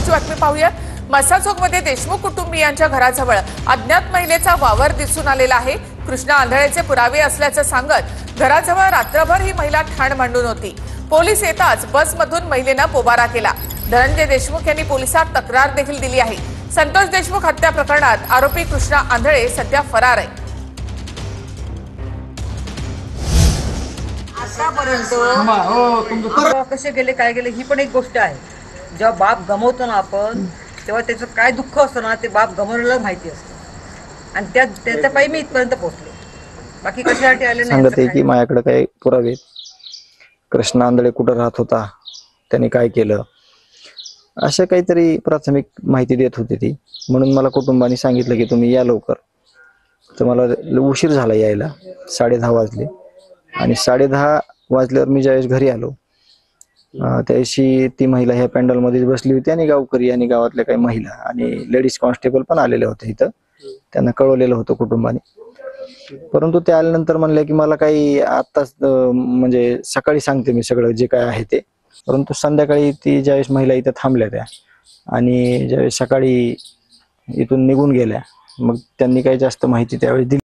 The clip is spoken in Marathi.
महत्त्वाची बातमी पाहूयात। मसाजोगमध्ये देशमुख कुटुंबियांच्या घराजवळ अज्ञात महिलेचा वावर दिसून आलेला आहे। कृष्णा आंधळेचे पुरावे असल्याचं सांगत घराजवळ रात्रभर ही महिला ठाण मांडून होती। पोलीस येताच बसमधून महिलेनं पोबारा केला। धनंजय देशमुख यांनी पोलिसात तक्रार देखील दिली आहे। संतोष देशमुख हत्या प्रकरणात आरोपी कृष्णा आंधळे सध्या फरार आहे। आतापर्यंत कसे गेले काय गेले ही पण एक गोष्ट आहे। जेव्हा बाप गमवतो ना आपण तेव्हा त्याचं काय दुःख असतं ना ते बाप गमवलेला माहिती असतं आणि त्याच्या पायी मी इथपर्यंत पोहोचले। बाकी कशासाठी आले नाही सांगते की माझ्याकडे काही पुरावे कृष्णा आंधळे कुठं राहत होता, त्याने काय केलं, अशा काहीतरी प्राथमिक माहिती देत होती ती। म्हणून मला कुटुंबाने सांगितलं की तुम्ही या लवकर। तर मला उशीर झाला यायला, 10:30 वाजले आणि 10:30 वाजल्यावर मी ज्यावेळेस घरी आलो त्याशी ती महिला ह्या पॅन्डल मध्ये बसली होती आणि गावकरी आणि गावातल्या काही महिला आणि लेडीज कॉन्स्टेबल पण आलेले होते इथं। त्यांना कळवलेलं होतं कुटुंबाने, परंतु ते आल्यानंतर म्हणले की मला काही आत्ताच म्हणजे सकाळी सांगते मी सगळं जे काय आहे ते। परंतु संध्याकाळी ती ज्यावेळेस महिला इथं थांबल्या त्या आणि ज्यावेळेस सकाळी इथून निघून गेल्या मग त्यांनी काही जास्त माहिती त्यावेळेस दिली